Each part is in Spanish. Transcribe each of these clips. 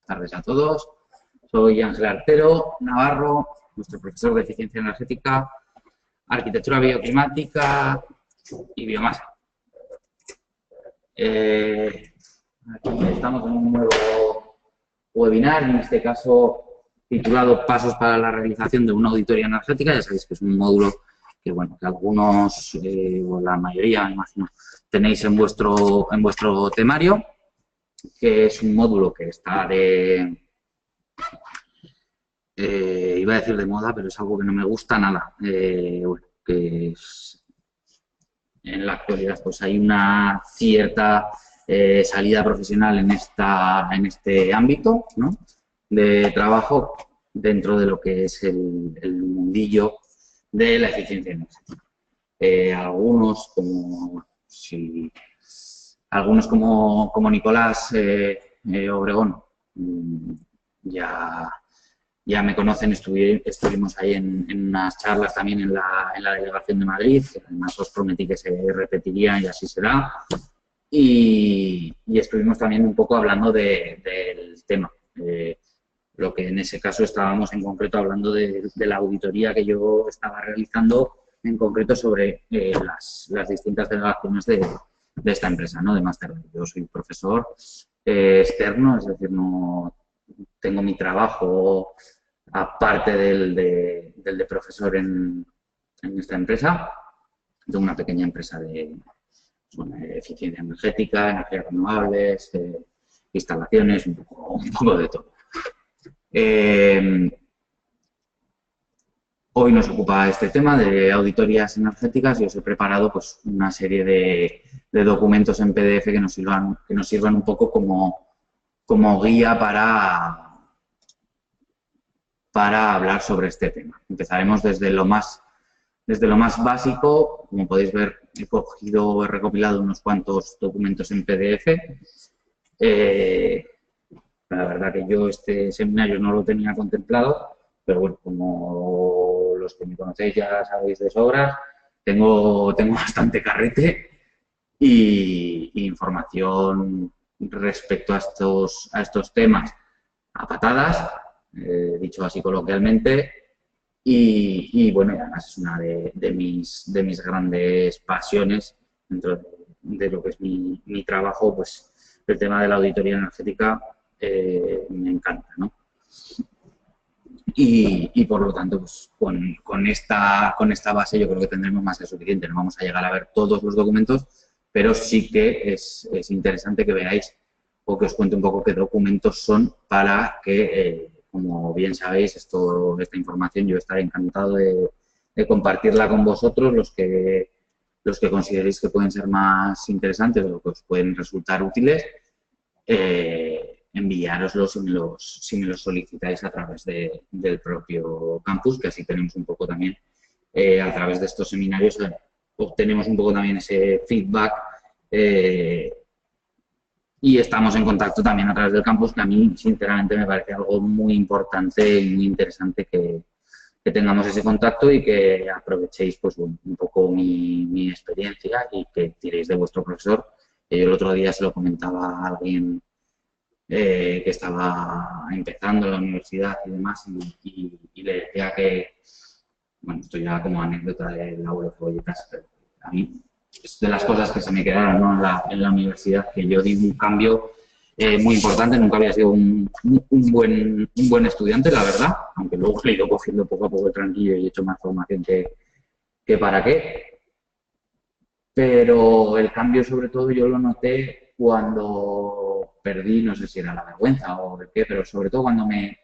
tardes a todos. Soy Ángel Artero Navarro, nuestro profesor de Eficiencia Energética, Arquitectura Bioclimática y Biomasa. Aquí estamos en un nuevo webinar, en este caso titulado Pasos para la realización de una auditoría energética. Ya sabéis que es un módulo que, bueno, que algunos, o la mayoría, me imagino, tenéis en vuestro temario, que es un módulo que está iba a decir de moda, pero es algo que no me gusta nada. Bueno, que es, en la actualidad pues hay una cierta salida profesional en este ámbito, ¿no?, de trabajo dentro de lo que es el mundillo de la eficiencia energética. Algunos como Nicolás Obregón ya me conocen, estuvimos ahí en unas charlas también en la delegación de Madrid, que además os prometí que se repetirían y así será. Y estuvimos también un poco hablando del tema. Lo que en ese caso estábamos en concreto hablando de la auditoría que yo estaba realizando, en concreto sobre las distintas delegaciones de esta empresa, ¿no?, de Masterlight. Yo soy profesor externo, es decir, no tengo mi trabajo aparte del de profesor en esta empresa. Tengo una pequeña empresa de eficiencia energética, energías renovables, instalaciones, un poco de todo. Hoy nos ocupa este tema de auditorías energéticas y os he preparado pues una serie de documentos en PDF que nos sirvan un poco como guía para hablar sobre este tema. Empezaremos desde lo más básico. Como podéis ver, he recopilado unos cuantos documentos en PDF. La verdad que yo este seminario no lo tenía contemplado, pero bueno, como los que me conocéis ya sabéis de sobra, tengo bastante carrete y información respecto a estos temas a patadas, dicho así coloquialmente, y bueno, además es una de mis grandes pasiones dentro de lo que es mi trabajo. Pues el tema de la auditoría energética me encanta, ¿no? Y por lo tanto, pues con esta base yo creo que tendremos más que suficiente. No vamos a llegar a ver todos los documentos, pero sí que es interesante que veáis o que os cuente un poco qué documentos son para que, como bien sabéis, esta información yo estaré encantado de compartirla con vosotros, los que consideréis que pueden ser más interesantes o que os pueden resultar útiles. Enviároslos si me los solicitáis a través del propio campus, que así tenemos un poco también, a través de estos seminarios, obtenemos un poco también ese feedback y estamos en contacto también a través del campus, que a mí, sinceramente, me parece algo muy importante y muy interesante que tengamos ese contacto y que aprovechéis pues un poco mi experiencia y que tiréis de vuestro profesor. Yo el otro día se lo comentaba a alguien que estaba empezando en la universidad y demás, y le decía que, bueno, esto ya como anécdota del abuelo cebolletas, pero a mí es de las cosas que se me quedaron, ¿no?, en la universidad, que yo di un cambio muy importante. Nunca había sido un buen estudiante, la verdad, aunque luego he ido cogiendo poco a poco el tranquillo y he hecho más formación que para qué. Pero el cambio, sobre todo, yo lo noté cuando perdí, no sé si era la vergüenza o de qué, pero sobre todo cuando me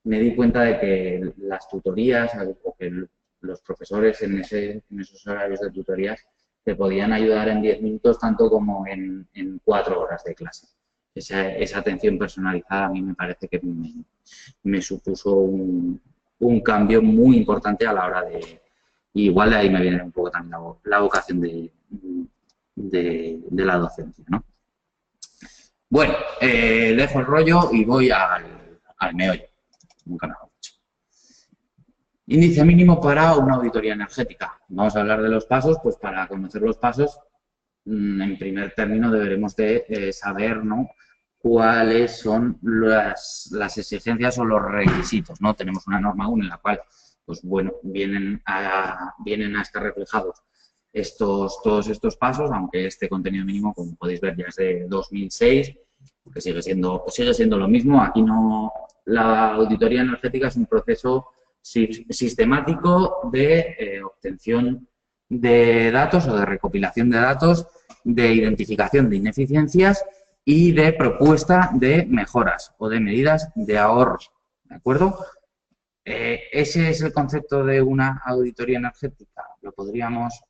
di cuenta de que las tutorías o que los profesores en esos horarios de tutorías te podían ayudar en 10 minutos tanto como en 4 horas de clase. Esa atención personalizada a mí me parece que me supuso un cambio muy importante a la hora de... Igual de ahí me viene un poco también la vocación de la docencia, ¿no? Bueno, dejo el rollo y voy al meollo. Nunca mejor dicho. Índice mínimo para una auditoría energética. Vamos a hablar de los pasos. Pues para conocer los pasos, en primer término deberemos de saber, ¿no?, cuáles son las exigencias o los requisitos, ¿no? Tenemos una norma 1 en la cual, pues bueno, vienen a estar reflejados todos estos pasos, aunque este contenido mínimo, como podéis ver, ya es de 2006, que sigue siendo lo mismo. Aquí no, la auditoría energética es un proceso sistemático de obtención de datos o de recopilación de datos, de identificación de ineficiencias y de propuesta de mejoras o de medidas de ahorro, ¿de acuerdo? Ese es el concepto de una auditoría energética. Lo podríamos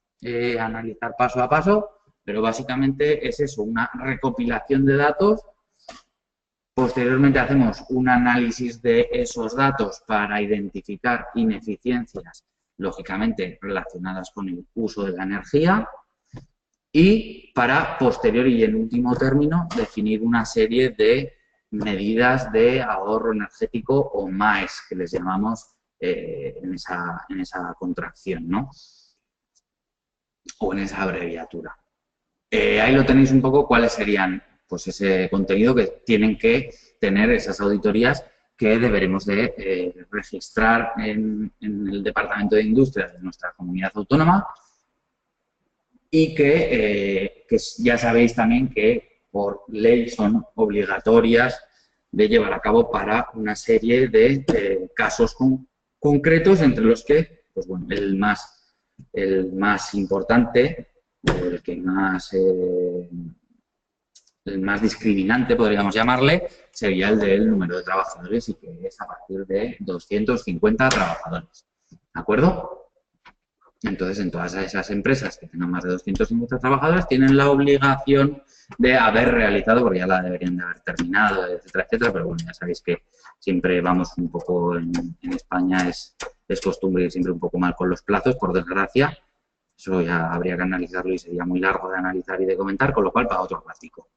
analizar paso a paso, pero básicamente es eso, una recopilación de datos. Posteriormente hacemos un análisis de esos datos para identificar ineficiencias, lógicamente relacionadas con el uso de la energía, y para posterior y en último término definir una serie de medidas de ahorro energético o MAES, que les llamamos en esa contracción, ¿no? O en esa abreviatura. Ahí lo tenéis un poco cuáles serían pues ese contenido que tienen que tener esas auditorías que deberemos de registrar en el Departamento de Industria de nuestra comunidad autónoma y que ya sabéis también que por ley son obligatorias de llevar a cabo para una serie de casos concretos, entre los que, pues bueno, el más importante, el más discriminante, podríamos llamarle, sería el del número de trabajadores y que es a partir de 250 trabajadores. ¿De acuerdo? Entonces, en todas esas empresas que tengan más de 250 trabajadores, tienen la obligación de haber realizado, porque ya la deberían de haber terminado, etcétera, etcétera, pero bueno, ya sabéis que siempre vamos un poco en España, es costumbre ir siempre un poco mal con los plazos, por desgracia. Eso ya habría que analizarlo y sería muy largo de analizar y de comentar, con lo cual para otro plástico.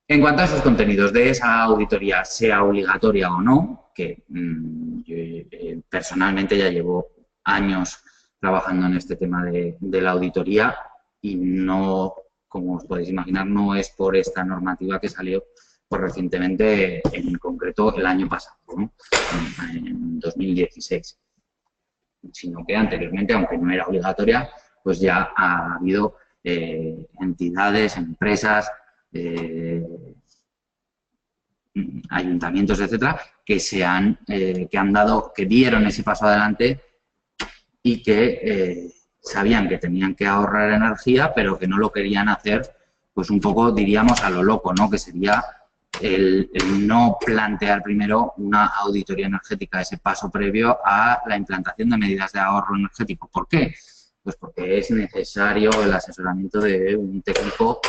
En cuanto a esos contenidos de esa auditoría, sea obligatoria o no, que yo, personalmente ya llevo años trabajando en este tema de la auditoría y no, como os podéis imaginar, no es por esta normativa que salió pues, recientemente, en concreto el año pasado, ¿no? En 2016, sino que anteriormente, aunque no era obligatoria, pues ya ha habido entidades, empresas, ayuntamientos, etcétera, que dieron ese paso adelante y que sabían que tenían que ahorrar energía, pero que no lo querían hacer, pues un poco, diríamos, a lo loco, ¿no? Que sería el no plantear primero una auditoría energética, ese paso previo a la implantación de medidas de ahorro energético. ¿Por qué? Pues porque es necesario el asesoramiento de un técnico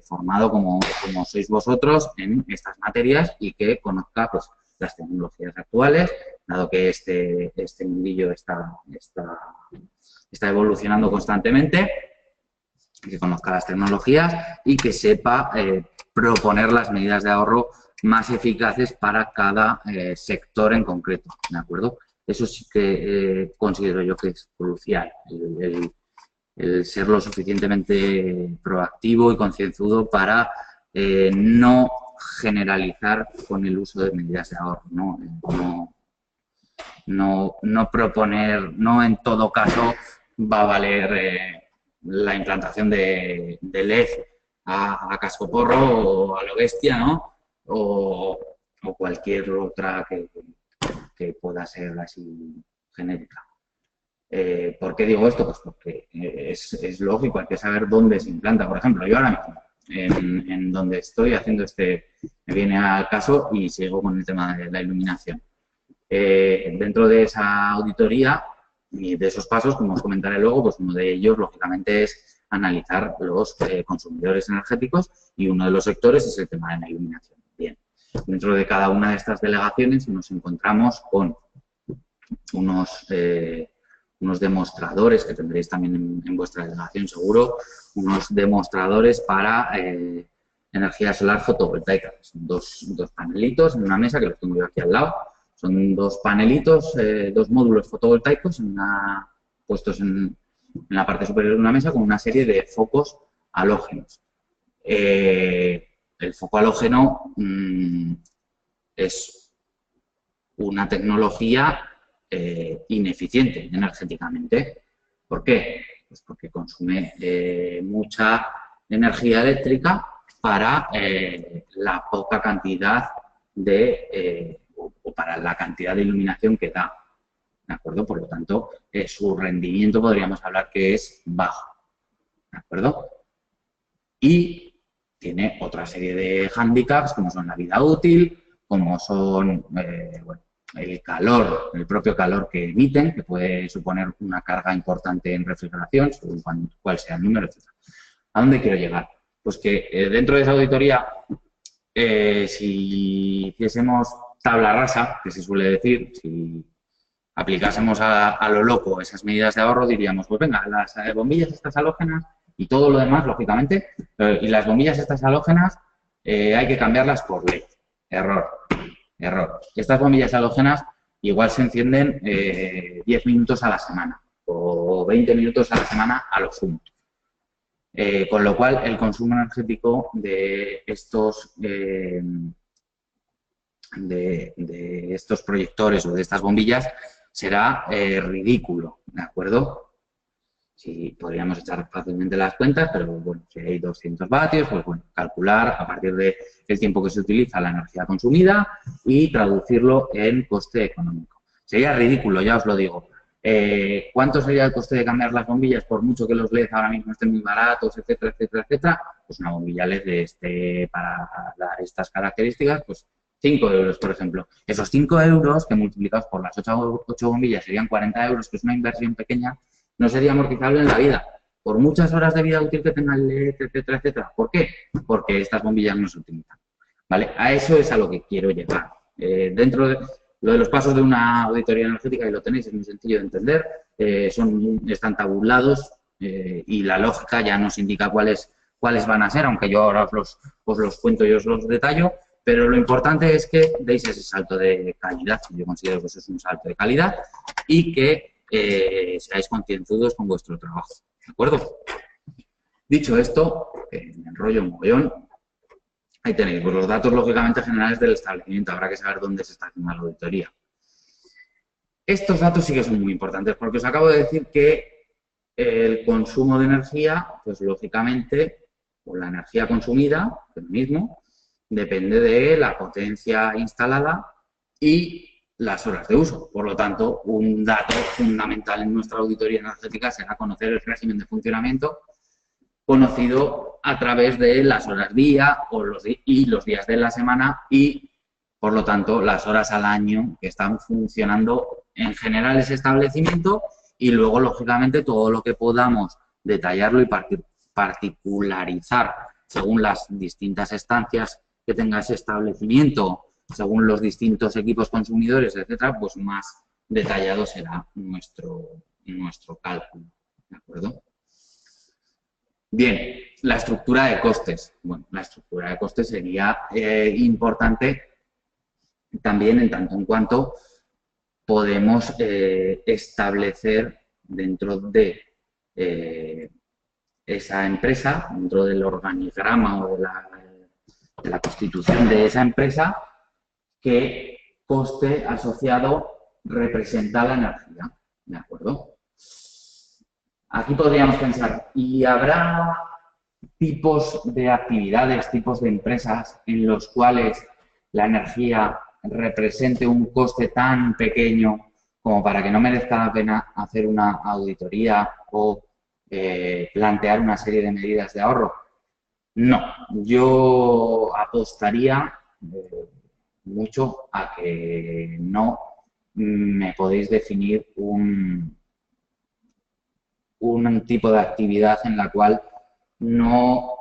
formado como sois vosotros en estas materias y que conozca pues, las tecnologías actuales, dado que este mundillo está evolucionando constantemente, que conozca las tecnologías y que sepa proponer las medidas de ahorro más eficaces para cada sector en concreto, ¿de acuerdo? Eso sí que considero yo que es crucial, el ser lo suficientemente proactivo y concienzudo para no generalizar con el uso de medidas de ahorro, no proponer, no en todo caso va a valer la implantación de LED a cascoporro o a lo bestia, ¿no? O cualquier otra que pueda ser así genérica. ¿Por qué digo esto? Pues porque es lógico, hay que saber dónde se implanta. Por ejemplo, yo ahora mismo, en donde estoy haciendo me viene al caso y sigo con el tema de la iluminación. Dentro de esa auditoría y de esos pasos, como os comentaré luego, pues uno de ellos, lógicamente, es analizar los consumidores energéticos y uno de los sectores es el tema de la iluminación. Bien, dentro de cada una de estas delegaciones nos encontramos con unos demostradores que tendréis también en vuestra delegación seguro, unos demostradores para energía solar fotovoltaica. Son dos panelitos en una mesa que los tengo yo aquí al lado. Son dos panelitos, dos módulos fotovoltaicos puestos en la parte superior de una mesa con una serie de focos halógenos. el foco halógeno es una tecnología ineficiente energéticamente. ¿Por qué? Pues porque consume mucha energía eléctrica para la poca cantidad o para la cantidad de iluminación que da. ¿De acuerdo? Por lo tanto, su rendimiento podríamos hablar que es bajo. ¿De acuerdo? Y tiene otra serie de hándicaps, como son la vida útil, como son bueno, el calor, el propio calor que emiten, que puede suponer una carga importante en refrigeración, según cuál sea el número, etc. ¿A dónde quiero llegar? Pues que dentro de esa auditoría, si hiciésemos tabla rasa, que se suele decir, si aplicásemos a lo loco esas medidas de ahorro, diríamos, pues venga, las bombillas estas halógenas y todo lo demás, lógicamente, y las bombillas estas halógenas hay que cambiarlas por LED. Error. Estas bombillas halógenas igual se encienden 10 minutos a la semana o 20 minutos a la semana a lo sumo. Con lo cual, el consumo energético de estos proyectores o de estas bombillas será ridículo, ¿de acuerdo? Sí, podríamos echar fácilmente las cuentas, pero bueno, si hay 200 vatios, pues bueno, calcular a partir del tiempo que se utiliza la energía consumida y traducirlo en coste económico. Sería ridículo, ya os lo digo. ¿Cuánto sería el coste de cambiar las bombillas? Por mucho que los LED ahora mismo estén muy baratos, etcétera, etcétera, etcétera, pues una bombilla LED para dar estas características, pues 5 euros, por ejemplo. Esos 5 euros que multiplicados por las 8 bombillas serían 40 euros, que es una inversión pequeña, no sería amortizable en la vida. Por muchas horas de vida útil que tenga el LED, etcétera, etcétera. ¿Por qué? Porque estas bombillas no se utilizan. ¿Vale? A eso es a lo que quiero llegar. Dentro de lo de los pasos de una auditoría energética, y lo tenéis, es muy sencillo de entender, están tabulados y la lógica ya nos indica cuáles van a ser, aunque yo ahora os los cuento y os los detallo, pero lo importante es que deis ese salto de calidad, yo considero que eso es un salto de calidad, y que seáis concienzudos con vuestro trabajo, ¿de acuerdo? Dicho esto, me enrollo un mogollón. Ahí tenéis pues, los datos, lógicamente, generales del establecimiento. Habrá que saber dónde se está haciendo la auditoría. Estos datos sí que son muy importantes, porque os acabo de decir que el consumo de energía, pues lógicamente, o la energía consumida, es lo mismo, depende de la potencia instalada y las horas de uso. Por lo tanto, un dato fundamental en nuestra auditoría energética será conocer el régimen de funcionamiento conocido a través de las horas día y los días de la semana y, por lo tanto, las horas al año que están funcionando en general ese establecimiento y luego, lógicamente, todo lo que podamos detallarlo y particularizar según las distintas estancias que tenga ese establecimiento, según los distintos equipos consumidores, etcétera, pues más detallado será nuestro cálculo, ¿de acuerdo? Bien, la estructura de costes. Bueno, la estructura de costes sería importante también en tanto en cuanto podemos establecer dentro de esa empresa, dentro del organigrama o de la constitución de esa empresa, qué coste asociado representa la energía, ¿de acuerdo? Aquí podríamos pensar, ¿y habrá tipos de actividades, tipos de empresas en los cuales la energía represente un coste tan pequeño como para que no merezca la pena hacer una auditoría o plantear una serie de medidas de ahorro? No, yo apostaría mucho a que no me podéis definir un tipo de actividad en la cual no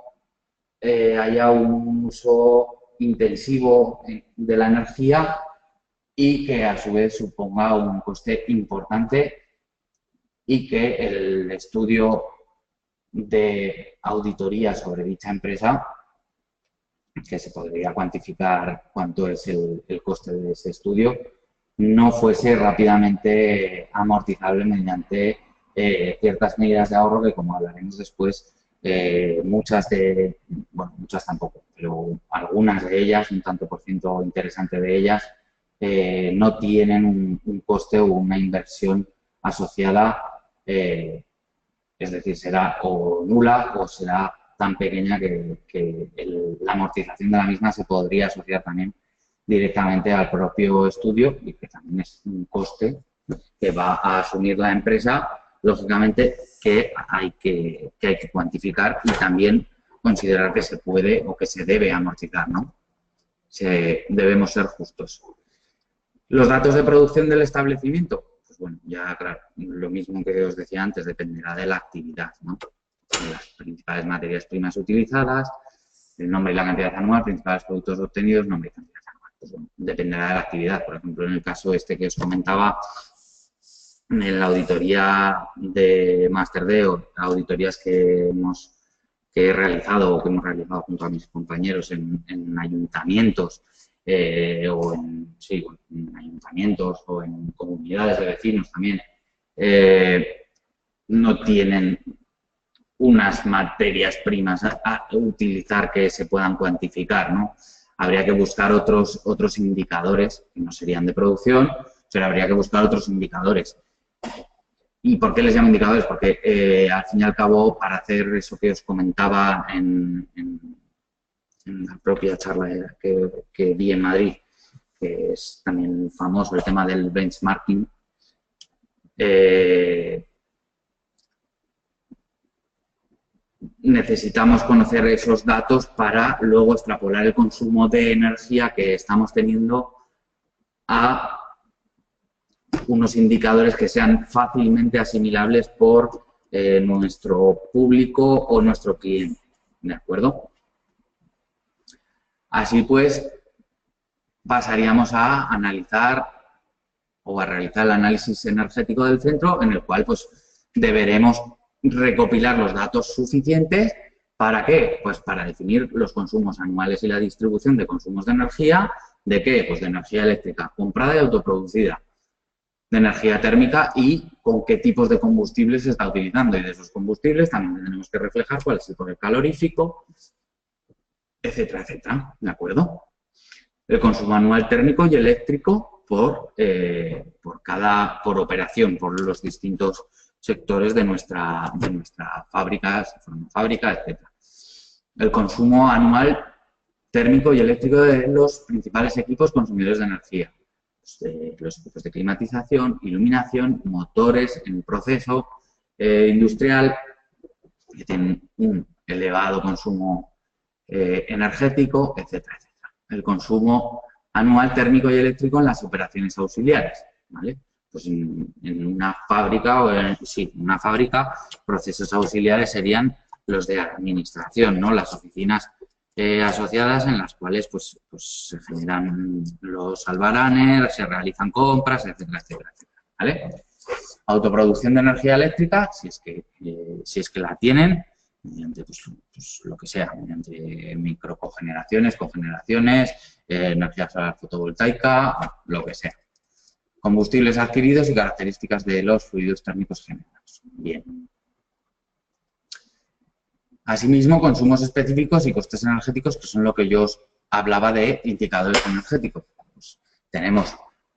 haya un uso intensivo de la energía y que a su vez suponga un coste importante y que el estudio de auditoría sobre dicha empresa, que se podría cuantificar cuánto es el coste de ese estudio, no fuese rápidamente amortizable mediante ciertas medidas de ahorro que, como hablaremos después, muchas tampoco, pero algunas de ellas, un tanto por ciento interesante de ellas, no tienen un coste o una inversión asociada, es decir, será o nula o será tan pequeña que la amortización de la misma se podría asociar también directamente al propio estudio y que también es un coste que va a asumir la empresa, lógicamente que hay que cuantificar y también considerar que se puede o que se debe amortizar, ¿no? Debemos ser justos. Los datos de producción del establecimiento, pues bueno, ya claro, lo mismo que os decía antes, dependerá de la actividad, ¿no? Las principales materias primas utilizadas, el nombre y la cantidad anual, principales productos obtenidos, nombre y cantidad anual. Pues bueno, dependerá de la actividad. Por ejemplo, en el caso este que os comentaba, en la auditoría de Master D o auditorías que he realizado o que hemos realizado junto a mis compañeros en ayuntamientos o en ayuntamientos o en comunidades de vecinos también, no tienen unas materias primas a utilizar que se puedan cuantificar, ¿no? Habría que buscar otros indicadores que no serían de producción, pero habría que buscar otros indicadores. ¿Y por qué les llamo indicadores? Porque al fin y al cabo, para hacer eso que os comentaba en la propia charla que di en Madrid, que es también famoso el tema del benchmarking, necesitamos conocer esos datos para luego extrapolar el consumo de energía que estamos teniendo a unos indicadores que sean fácilmente asimilables por nuestro público o nuestro cliente, ¿de acuerdo? Así pues, pasaríamos a analizar o a realizar el análisis energético del centro, en el cual pues deberemos recopilar los datos suficientes. ¿Para qué? Pues para definir los consumos anuales y la distribución de consumos de energía. ¿De qué? Pues de energía eléctrica comprada y autoproducida, de energía térmica y con qué tipos de combustibles se está utilizando. Y de esos combustibles también tenemos que reflejar cuál es el poder calorífico, etcétera, etcétera. ¿De acuerdo? El consumo anual térmico y eléctrico por operación, por los distintos sectores de nuestra fábrica, etcétera. El consumo anual térmico y eléctrico de los principales equipos consumidores de energía. Los equipos de climatización, iluminación, motores en el proceso industrial que tienen un elevado consumo energético, etcétera, etcétera. El consumo anual térmico y eléctrico en las operaciones auxiliares, ¿vale? Pues en una fábrica una fábrica, procesos auxiliares serían los de administración, ¿no? Las oficinas asociadas en las cuales pues se generan los albaranes, se realizan compras, etcétera, etcétera, etcétera, ¿vale? Autoproducción de energía eléctrica, si es que la tienen, mediante pues lo que sea, mediante microcogeneraciones, cogeneraciones, energía solar fotovoltaica, lo que sea. Combustibles adquiridos y características de los fluidos térmicos generados. Bien. Asimismo, consumos específicos y costes energéticos, que son lo que yo os hablaba de indicadores energéticos. Pues tenemos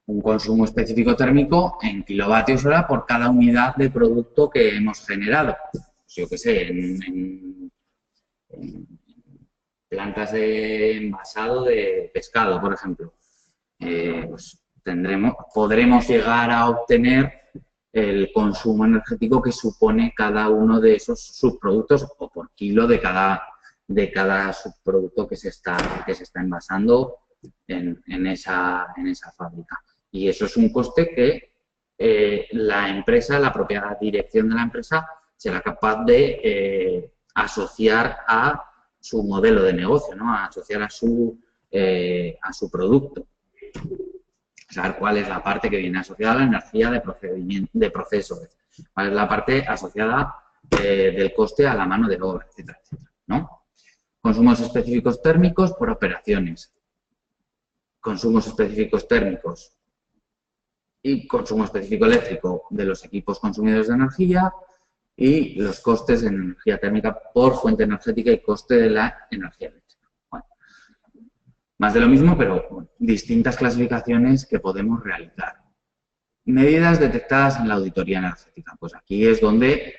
un consumo específico térmico en kilovatios hora por cada unidad de producto que hemos generado. Pues yo qué sé, en plantas de envasado de pescado, por ejemplo. Pues podremos llegar a obtener el consumo energético que supone cada uno de esos subproductos o por kilo de cada subproducto que se está envasando en esa fábrica. Y eso es un coste que la empresa, la propia dirección de la empresa, será capaz de asociar a su modelo de negocio, ¿no? A asociar a su producto. Saber cuál es la parte que viene asociada a la energía de proceso, cuál es la parte asociada del coste a la mano de obra, etcétera, etcétera, ¿no? Consumos específicos térmicos por operaciones, consumos específicos térmicos y consumo específico eléctrico de los equipos consumidores de energía, y los costes en energía térmica por fuente energética y coste de la energía eléctrica. Bueno, más de lo mismo, pero bueno, distintas clasificaciones que podemos realizar. Medidas detectadas en la auditoría energética. Pues aquí es donde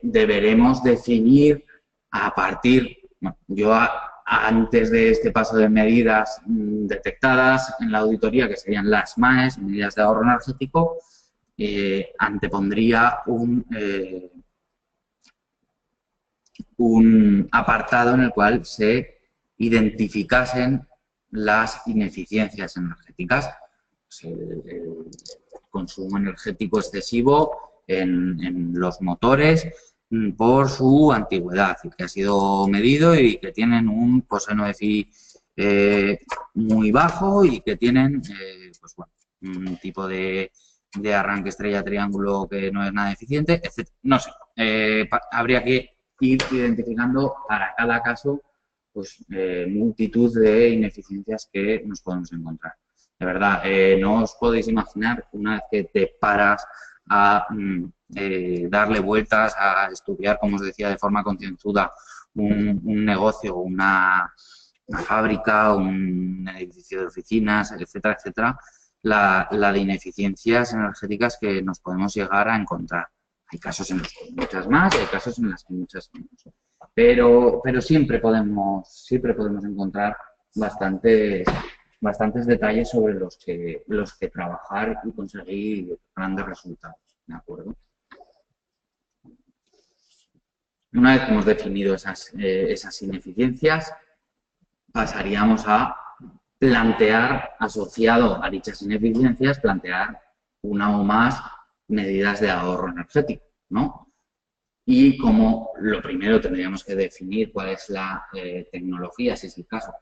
deberemos definir a partir, bueno, antes de este paso de medidas detectadas en la auditoría, que serían las MAEs, medidas de ahorro energético, antepondría un apartado en el cual se identificasen las ineficiencias energéticas, pues el consumo energético excesivo en los motores por su antigüedad y que ha sido medido y que tienen un coseno de phi muy bajo y que tienen pues bueno, un tipo de arranque estrella-triángulo que no es nada eficiente, etc. No sé, habría que ir identificando para cada caso pues multitud de ineficiencias que nos podemos encontrar. De verdad, no os podéis imaginar una vez que te paras a darle vueltas, a estudiar, como os decía, de forma concienzuda un negocio, una fábrica, un edificio de oficinas, etcétera, etcétera, la de ineficiencias energéticas que nos podemos llegar a encontrar. Hay casos en los que hay muchas más y hay casos en los que hay muchas menos. Pero siempre podemos encontrar bastantes detalles sobre los que trabajar y conseguir grandes resultados, ¿de acuerdo? Una vez que hemos definido esas ineficiencias, pasaríamos a plantear, asociado a dichas ineficiencias, plantear una o más medidas de ahorro energético, ¿no? Y como lo primero tendríamos que definir cuál es la tecnología, si es el caso,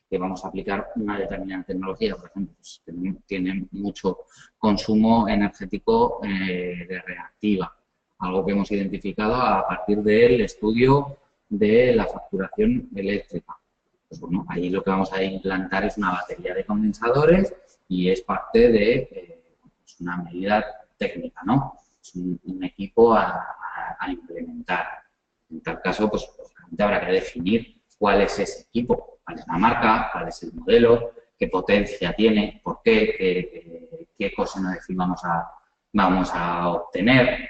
que vamos a aplicar una determinada tecnología, por ejemplo, pues, tiene mucho consumo energético de reactiva, algo que hemos identificado a partir del estudio de la facturación eléctrica. Pues bueno, ahí lo que vamos a implantar es una batería de condensadores y es parte de pues una medida técnica, ¿no? Es un equipo a implementar. En tal caso, pues habrá que definir cuál es ese equipo, cuál es la marca, cuál es el modelo, qué potencia tiene, por qué coseno de phi vamos a obtener.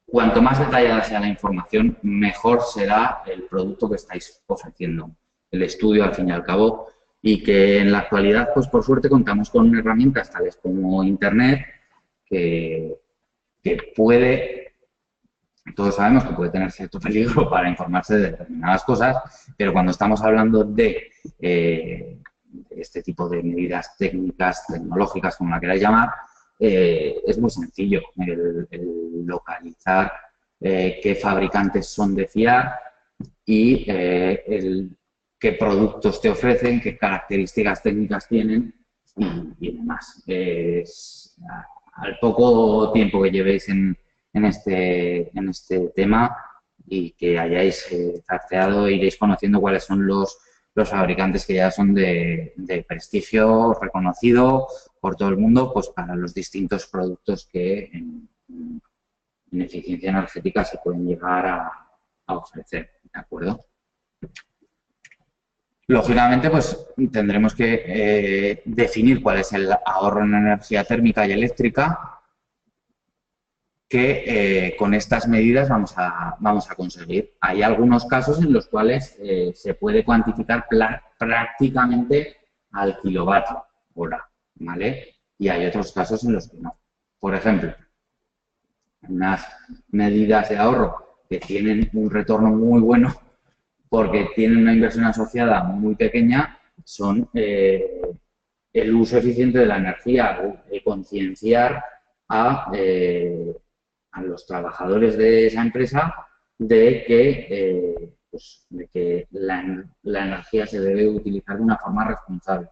Cuanto más detallada sea la información, mejor será el producto que estáis ofreciendo. El estudio, al fin y al cabo, y que en la actualidad, pues por suerte, contamos con herramientas tales como Internet, que puede, todos sabemos que puede tener cierto peligro para informarse de determinadas cosas, pero cuando estamos hablando de este tipo de medidas técnicas, tecnológicas, como la queráis llamar, es muy sencillo el localizar qué fabricantes son de fiar y qué productos te ofrecen, qué características técnicas tienen y demás. Al poco tiempo que llevéis en este tema y que hayáis trasteado, iréis conociendo cuáles son los fabricantes que ya son de prestigio reconocido por todo el mundo, pues para los distintos productos que en eficiencia energética se pueden llegar a ofrecer, ¿de acuerdo? Lógicamente, pues tendremos que definir cuál es el ahorro en energía térmica y eléctrica que con estas medidas vamos a conseguir. Hay algunos casos en los cuales se puede cuantificar prácticamente al kilovatio hora, ¿vale? Y hay otros casos en los que no. Por ejemplo, unas medidas de ahorro que tienen un retorno muy bueno porque tienen una inversión asociada muy pequeña son el uso eficiente de la energía, el concienciar a los trabajadores de esa empresa de que la energía se debe utilizar de una forma responsable.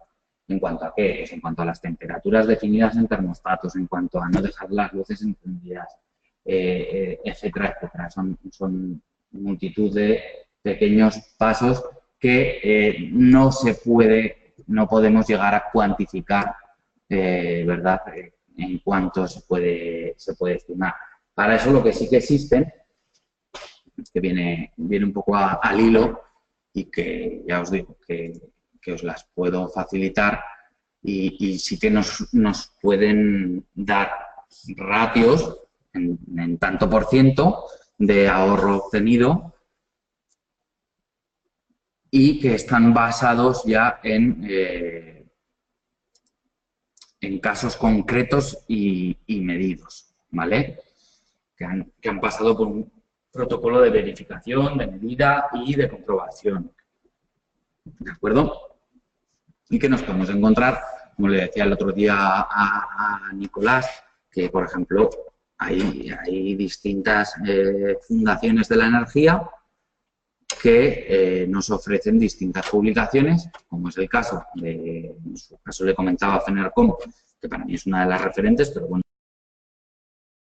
¿En cuanto a qué? Pues en cuanto a las temperaturas definidas en termostatos, en cuanto a no dejar las luces encendidas, etcétera, etcétera. Son multitud de pequeños pasos que no podemos llegar a cuantificar, ¿verdad? en cuánto se puede estimar. Para eso lo que sí que existen, que viene un poco al hilo y que ya os digo que os las puedo facilitar y sí que nos pueden dar ratios en tanto por ciento de ahorro obtenido y que están basados ya en casos concretos y medidos, ¿vale? Que han pasado por un protocolo de verificación, de medida y de comprobación, ¿de acuerdo? Y que nos podemos encontrar, como le decía el otro día a Nicolás, que, por ejemplo, hay distintas fundaciones de la energía que nos ofrecen distintas publicaciones, como es el caso en su caso le comentaba Fenercom, que para mí es una de las referentes, pero bueno,